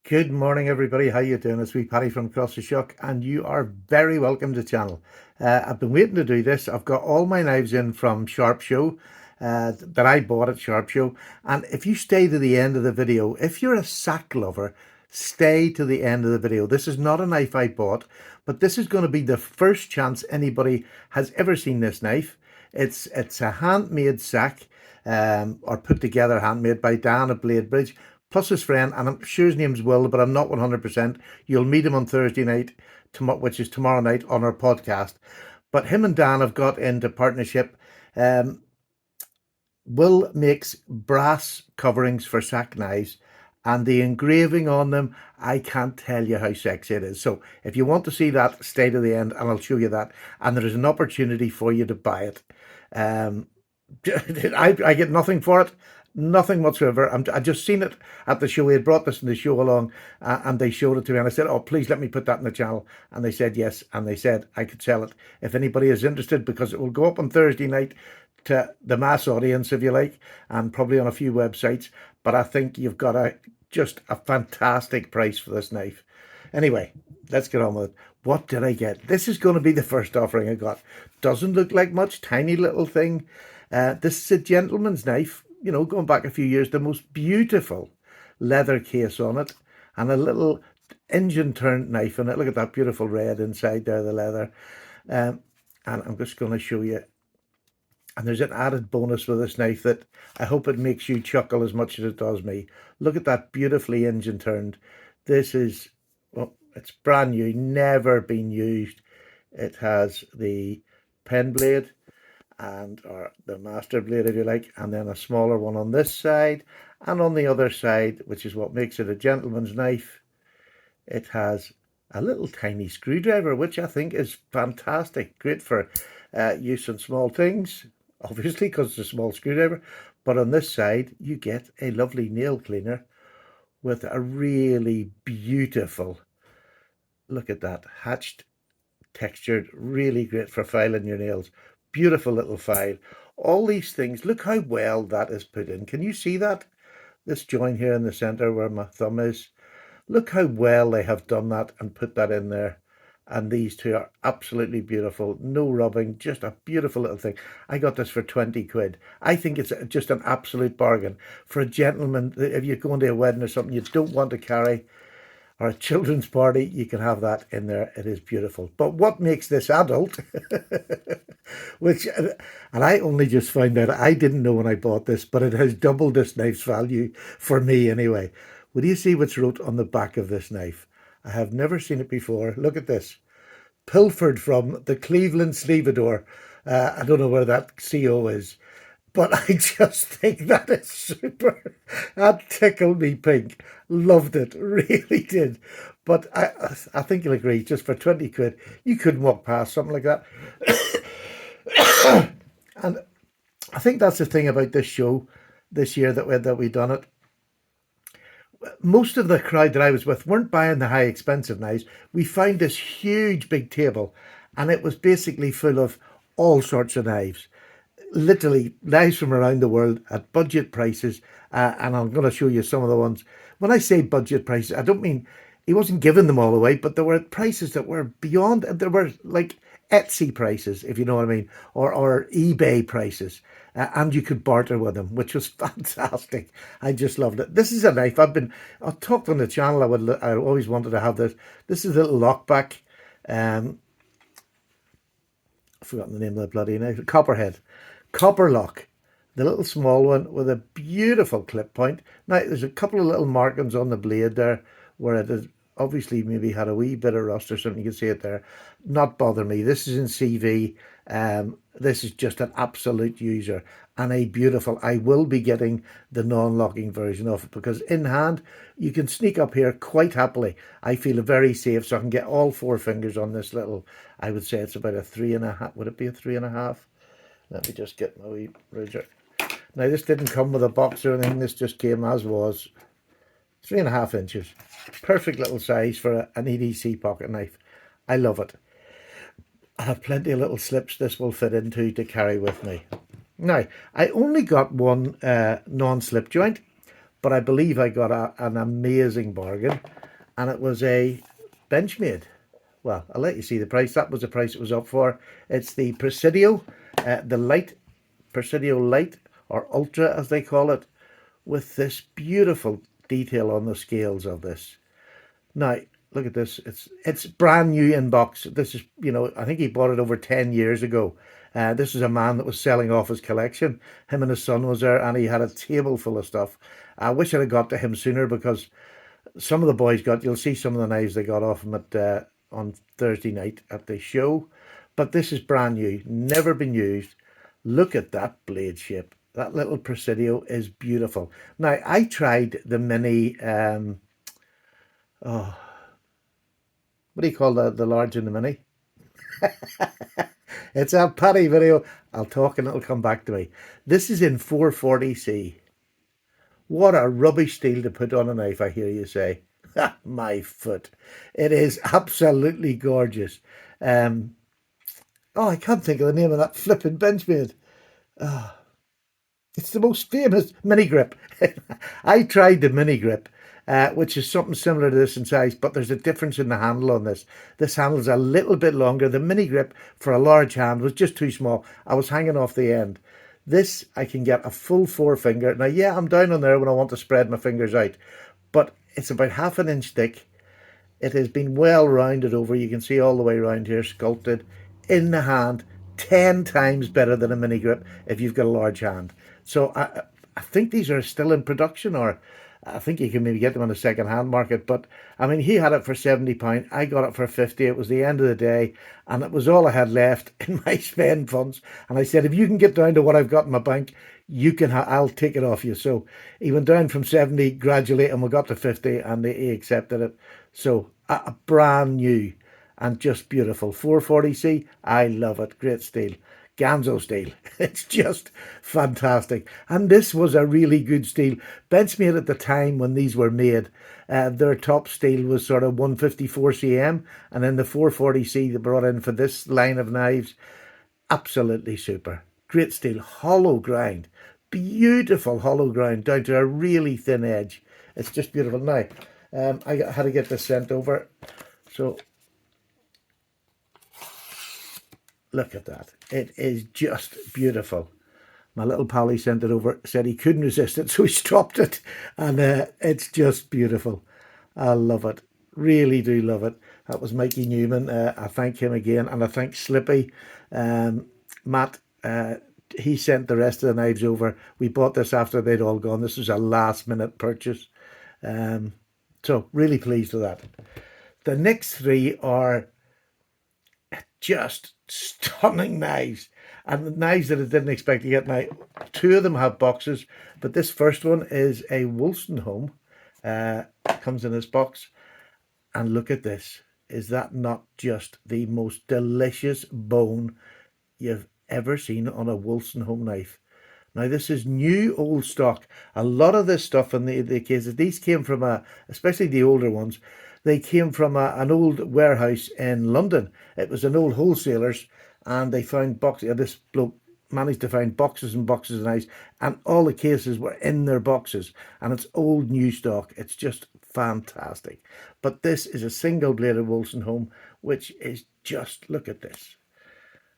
Good morning, everybody. How you doing? It's me, Paddy from Across the Shuck, and you are very welcome to the channel. I've been waiting to do this. I've got all my knives in from Sharp Show that I bought at Sharp Show. And if you stay to the end of the video, if you're a SAK lover, stay to the end of the video. This is not a knife I bought, but this is going to be the first chance anybody has ever seen this knife. It's a handmade SAK, or put together handmade by Dan at Blade Bridge, plus his friend, and I'm sure his name's Will, but I'm not 100%. You'll meet him on Thursday night, which is tomorrow night, on our podcast. But him and Dan have got into partnership. Will makes brass coverings for SAK knives, and the engraving on them, I can't tell you how sexy it is. So if you want to see that, stay to the end and I'll show you that. And there is an opportunity for you to buy it. I get nothing for it, nothing whatsoever. I just seen it at the show. We had brought this in the show along, and they showed it to me, and I said, "Oh, please let me put that in the channel." And they said yes, and they said I could sell it if anybody is interested, because it will go up on Thursday night to the mass audience, if you like, and probably on a few websites. But I think you've got just a fantastic price for this knife. Anyway, let's get on with it. What did I get? This is going to be the first offering I got. Doesn't look like much, tiny little thing. This is a gentleman's knife, you know, going back a few years, the most beautiful leather case on it, and a little engine turned knife in it. Look at that beautiful red inside there, the leather. And I'm just going to show you. And there's an added bonus with this knife that I hope it makes you chuckle as much as it does me. Look at that beautifully engine turned. This is, well, it's brand new, never been used. It has the pen blade, or the master blade, if you like, and then a smaller one on this side, and on the other side, which is what makes it a gentleman's knife, it has a little tiny screwdriver, which I think is fantastic. Great for use on small things, obviously, because it's a small screwdriver. But on this side, you get a lovely nail cleaner with a really beautiful, look at that, hatched, textured, really great for filing your nails. Beautiful little file. All these things, look how well that is put in. Can you see that? This joint here in the center where my thumb is. Look how well they have done that and put that in there. And these two are absolutely beautiful. No rubbing, just a beautiful little thing. I got this for 20 quid. I think it's just an absolute bargain. For a gentleman, if you're going to a wedding or something you don't want to carry, or a children's party, you can have that in there. It is beautiful. But what makes this adult, and I only just found out, I didn't know when I bought this, but it has doubled this knife's value for me anyway. Will you see what's wrote on the back of this knife? I have never seen it before. Look at this. Pilfered from the Cleveland Stevedore. I don't know where that CO is, but I just think that is super. That tickled me pink. Loved it, really did. But I think you'll agree, just for 20 quid, you couldn't walk past something like that. And I think that's the thing about this show this year that we done it. Most of the crowd that I was with weren't buying the high expensive knives. We found this huge big table, and it was basically full of all sorts of knives. Literally knives from around the world at budget prices, and I'm going to show you some of the ones. When I say budget prices, I don't mean he wasn't giving them all away, but there were prices that were beyond. There were like Etsy prices, if you know what I mean, or eBay prices, and you could barter with them, which was fantastic. I just loved it. This is a knife I talked on the channel. I always wanted to have this. This is a little lockback. I've forgotten the name of the bloody knife. Copperhead. Copper lock, the little small one with a beautiful clip point. Now there's a couple of little markings on the blade there where it has obviously maybe had a wee bit of rust or something. You can see it there. Not bother me. This is in CV. This is just an absolute user and a beautiful. I will be getting the non-locking version of it, because in hand you can sneak up here quite happily. I feel very safe, so I can get all four fingers on this little. I would say it's about a 3.5. Would it be a 3.5? Let me just get my wee ruler. Now this didn't come with a box or anything. This just came as was. 3.5 inches. Perfect little size for an EDC pocket knife. I love it. I have plenty of little slips this will fit into to carry with me. Now, I only got one non-slip joint, but I believe I got an amazing bargain, and it was a Benchmade. Well, I'll let you see the price. That was the price it was up for. It's the Presidio, the light, Presidio Light, or Ultra as they call it, with this beautiful detail on the scales of this. Now, look at this. It's brand new in box. This is, I think he bought it over 10 years ago. This is a man that was selling off his collection. Him and his son was there, and he had a table full of stuff. I wish I'd have got to him sooner, because some of the boys you'll see some of the knives they got off him on Thursday night at the show. But this is brand new, never been used. Look at that blade shape. That little Presidio is beautiful. Now, I tried the mini, what do you call the large and the mini? It's a Paddy video. I'll talk and it'll come back to me. This is in 440C. What a rubbish steel to put on a knife, I hear you say. My foot. It is absolutely gorgeous. Oh, I can't think of the name of that flipping Benchmade. It's the most famous mini grip. I tried the mini grip, which is something similar to this in size, but there's a difference in the handle on this. This handle's a little bit longer. The mini grip for a large hand was just too small. I was hanging off the end. This, I can get a full forefinger. Now, yeah, I'm down on there when I want to spread my fingers out, but it's about half an inch thick. It has been well rounded over. You can see all the way around here, sculpted in the hand, 10 times better than a mini grip if you've got a large hand. So I think these are still in production, or I think you can maybe get them on the second hand market. But I mean, he had it for £70. I got it for 50. It was the end of the day, and it was all I had left in my spend funds. And I said, if you can get down to what I've got in my bank, you can. I'll take it off you. So he went down from 70 gradually, and we got to 50, and he accepted it. So a brand new and just beautiful 440C. I love it. Great steel. Ganzo steel. It's just fantastic. And this was a really good steel. Benchmade at the time when these were made, their top steel was sort of 154 cm, and then the 440C they brought in for this line of knives, absolutely super. Great steel, hollow grind, beautiful hollow grind down to a really thin edge. It's just beautiful. Now, I had to get this sent over, so look at that. It is just beautiful. My little pally sent it over, said he couldn't resist it, so he stopped it. And it's just beautiful. I love it. Really do love it. That was Mikey Newman. I thank him again. And I thank Slippy. Matt, he sent the rest of the knives over. We bought this after they'd all gone. This was a last minute purchase. So really pleased with that. The next three are just stunning knives, and the knives that I didn't expect to get. Now, two of them have boxes, but this first one is a Wolstenholme. Comes in this box, and look at this. Is that not just the most delicious bone you've ever seen on a Wolstenholme knife? Now, this is new old stock. A lot of this stuff in the cases, these came from especially the older ones, they came from an old warehouse in London. It was an old wholesaler's, and they found boxes. This bloke managed to find boxes and boxes of knives, and all the cases were in their boxes, and it's old new stock. It's just fantastic. But this is a single bladed Wolstenholme, which is just, look at this.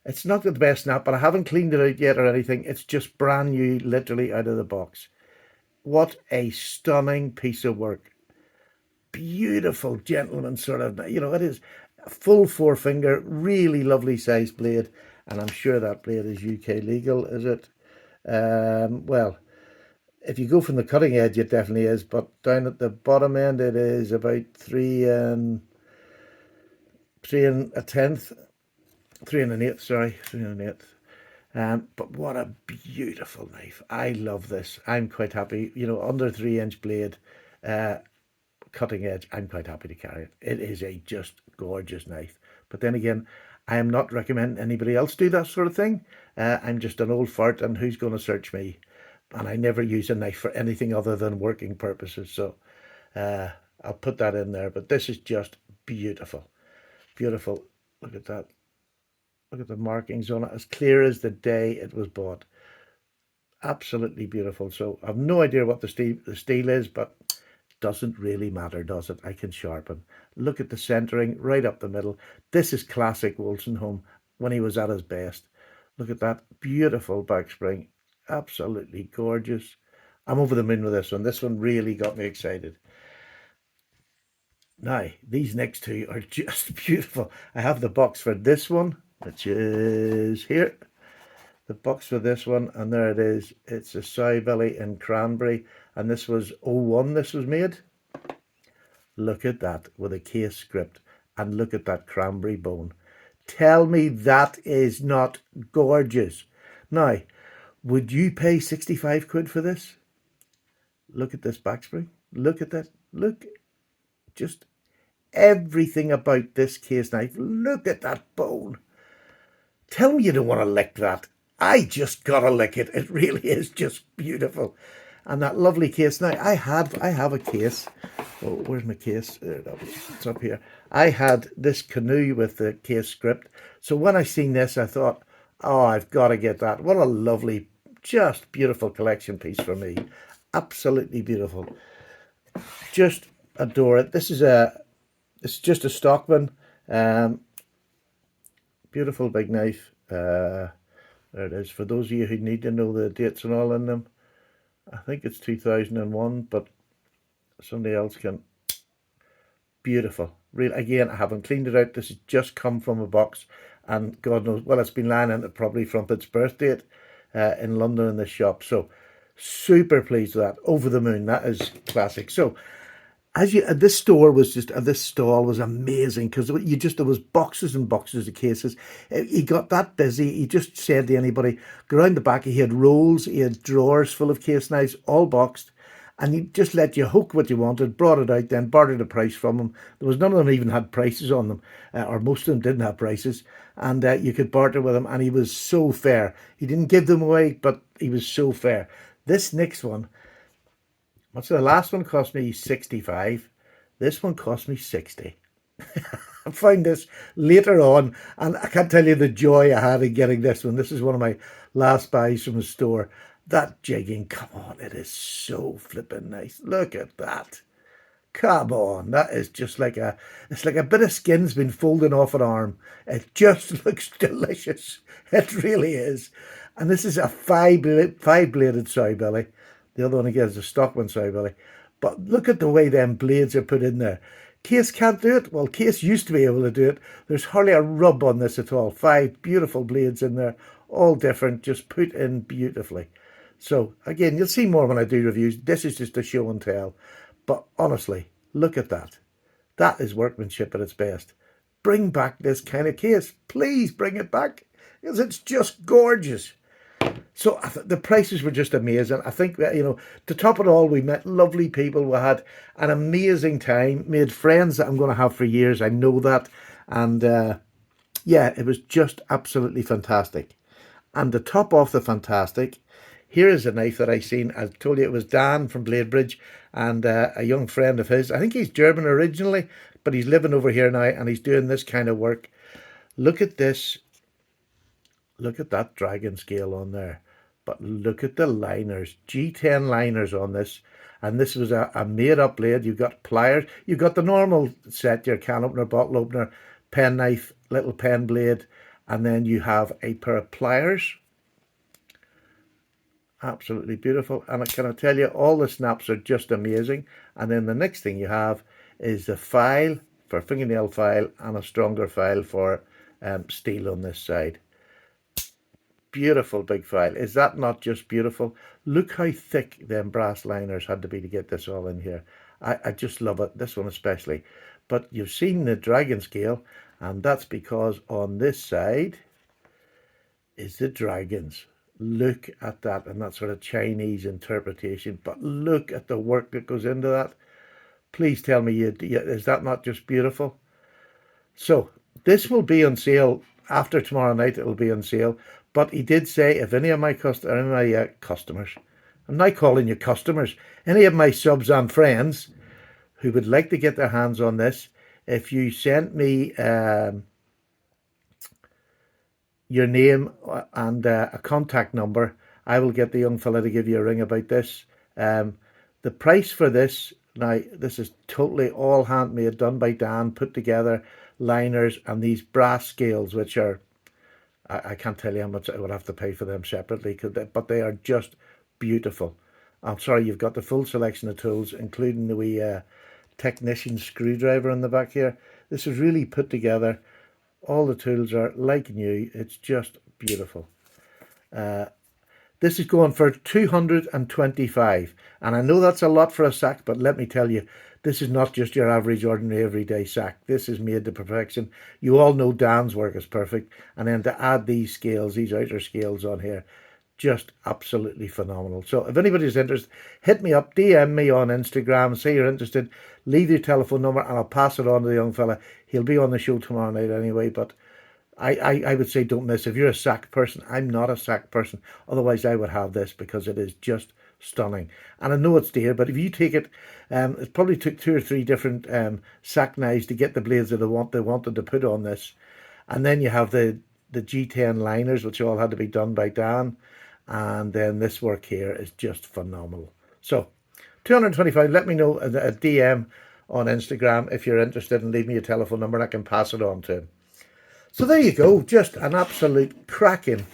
It's not the best snap, but I haven't cleaned it out yet or anything. It's just brand new, literally out of the box. What a stunning piece of work. Beautiful gentleman sort of, it is a full forefinger, really lovely size blade. And I'm sure that blade is UK legal, is it? Well, if you go from the cutting edge, it definitely is. But down at the bottom end, it is about 3 1/10. 3 1/8, sorry, 3 1/8. But what a beautiful knife. I love this. I'm quite happy, under 3-inch blade, cutting edge. I'm quite happy to carry it. It is a just gorgeous knife. But then again, I am not recommending anybody else do that sort of thing. I'm just an old fart, and who's going to search me? And I never use a knife for anything other than working purposes. So I'll put that in there. But this is just beautiful. Beautiful. Look at that. Look at the markings on it, as clear as the day it was bought. Absolutely beautiful. So I've no idea what the steel is, but doesn't really matter, does it? I can sharpen. Look at the centering right up the middle. This is classic Wolstenholme when he was at his best. Look at that beautiful back spring. Absolutely gorgeous. I'm over the moon with this one. This one really got me excited. Now, these next two are just beautiful. I have the box for this one, which is here. The box for this one, and there it is. It's a sow belly in cranberry, and this was '01 this was made. Look at that with a case script, and look at that cranberry bone. Tell me that is not gorgeous. Now, would you pay 65 quid for this? Look at this back spring. Look at that. Look, just everything about this case knife. Look at that bone. Tell me you don't want to lick that. I just gotta lick it. It really is just beautiful. And that lovely case. Now I have a case. Oh, where's my case? It's up here. I had this canoe with the case script. So when I seen this, I thought, oh, I've got to get that. What a lovely, just beautiful collection piece for me. Absolutely beautiful. Just adore it. It's just a Stockman. Um, Beautiful big knife. There it is. For those of you who need to know the dates and all in them, I think it's 2001, but somebody else can. Beautiful. Real again, I haven't cleaned it out. This has just come from a box, and God knows, well, it's been lying in it probably from its birth date in London in the shop. So super pleased with that. Over the moon. That is classic. So as you this store was just this stall was amazing because you just there was boxes and boxes of cases. He got that busy. He just said to anybody, go around the back. He had rolls, he had drawers full of case knives, all boxed, and he just let you hook what you wanted, brought it out, then bartered a price from him. There was none of them even had prices on them, or most of them didn't have prices, and you could barter with him. And he was so fair. He didn't give them away, but he was so fair. This next one. What's the last one cost me 65? This one cost me 60. I found this later on, and I can't tell you the joy I had in getting this one. This is one of my last buys from the store. That jigging, come on, it is so flippin' nice. Look at that. Come on, that is just like it's like a bit of skin's been folded off an arm. It just looks delicious. It really is. And this is a five-bladed sow belly. The other one again is a Stockman sow belly. But look at the way them blades are put in there. Case can't do it. Well, Case used to be able to do it. There's hardly a rub on this at all. Five beautiful blades in there, all different, just put in beautifully. So again, you'll see more when I do reviews. This is just a show and tell. But honestly, look at that. That is workmanship at its best. Bring back this kind of case. Please bring it back because it's just gorgeous. So the prices were just amazing. I think that, to top it all, we met lovely people. We had an amazing time, made friends that I'm going to have for years. I know that. And yeah, it was just absolutely fantastic. And to top off the fantastic, here is a knife that I seen. I told you it was Dan from Bladebridge and a young friend of his. I think he's German originally, but he's living over here now and he's doing this kind of work. Look at this. Look at that dragon scale on there. But look at the liners, G10 liners on this. And this was a made-up blade. You've got pliers. You've got the normal set, your can opener, bottle opener, pen knife, little pen blade. And then you have a pair of pliers. Absolutely beautiful. And can I tell you, all the snaps are just amazing. And then the next thing you have is the file for fingernail file and a stronger file for steel on this side. Beautiful big file. Is that not just beautiful? Look how thick them brass liners had to be to get this all in here. I just love it, this one especially. But you've seen the dragon scale, and that's because on this side is the dragons. Look at that, and that sort of Chinese interpretation. But look at the work that goes into that. Please tell me, is that not just beautiful? So this will be on sale after tomorrow night. It will be on sale. But he did say if any of my customers, I'm not calling you customers, any of my subs and friends who would like to get their hands on this, if you sent me your name and a contact number, I will get the young fella to give you a ring about this. The price for this, now this is totally all handmade, done by Dan, put together, liners and these brass scales, which are, I can't tell you how much I would have to pay for them separately, but they are just beautiful. I'm sorry, you've got the full selection of tools, including the wee technician screwdriver in the back here. This is really put together. All the tools are like new. It's just beautiful. This is going for 225, and I know that's a lot for a SAK, but let me tell you, this is not just your average, ordinary, everyday SAK. This is made to perfection. You all know Dan's work is perfect, and then to add these scales, these outer scales on here, just absolutely phenomenal. So if anybody's interested, hit me up, DM me on Instagram, say you're interested, leave your telephone number, and I'll pass it on to the young fella. He'll be on the show tomorrow night anyway, but I would say don't miss. If you're a SAK person, I'm not a SAK person. Otherwise, I would have this because it is just stunning. And I know it's dear, but if you take it, it probably took 2 or 3 different SAK knives to get the blades that they wanted to put on this. And then you have the G10 liners, which all had to be done by Dan. And then this work here is just phenomenal. So 225, let me know a DM on Instagram if you're interested, and leave me a telephone number and I can pass it on to him. So there you go, just an absolute cracking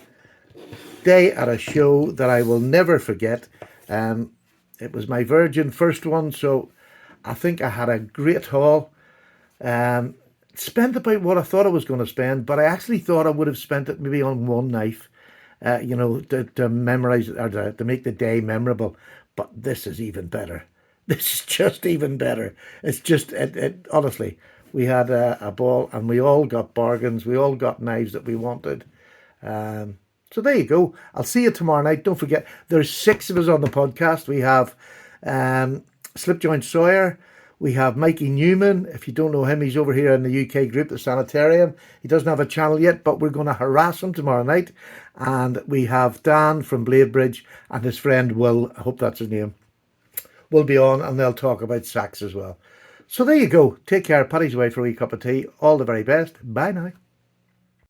day at a show that I will never forget. It was my virgin first one, so I think I had a great haul. Spent about what I thought I was going to spend, but I actually thought I would have spent it maybe on one knife, to memorize it, or to make the day memorable. But this is even better. This is just even better. It's just, honestly, we had a ball, and we all got bargains. We all got knives that we wanted. So there you go. I'll see you tomorrow night. Don't forget, there's 6 of us on the podcast. We have Slipjoint Sawyer. We have Mikey Newman. If you don't know him, he's over here in the UK group, the Sanitarium. He doesn't have a channel yet, but we're going to harass him tomorrow night. And we have Dan from Bladebridge and his friend Will, I hope that's his name, will be on, and they'll talk about SAKs as well. So there you go. Take care. Paddy's away for a wee cup of tea. All the very best. Bye now.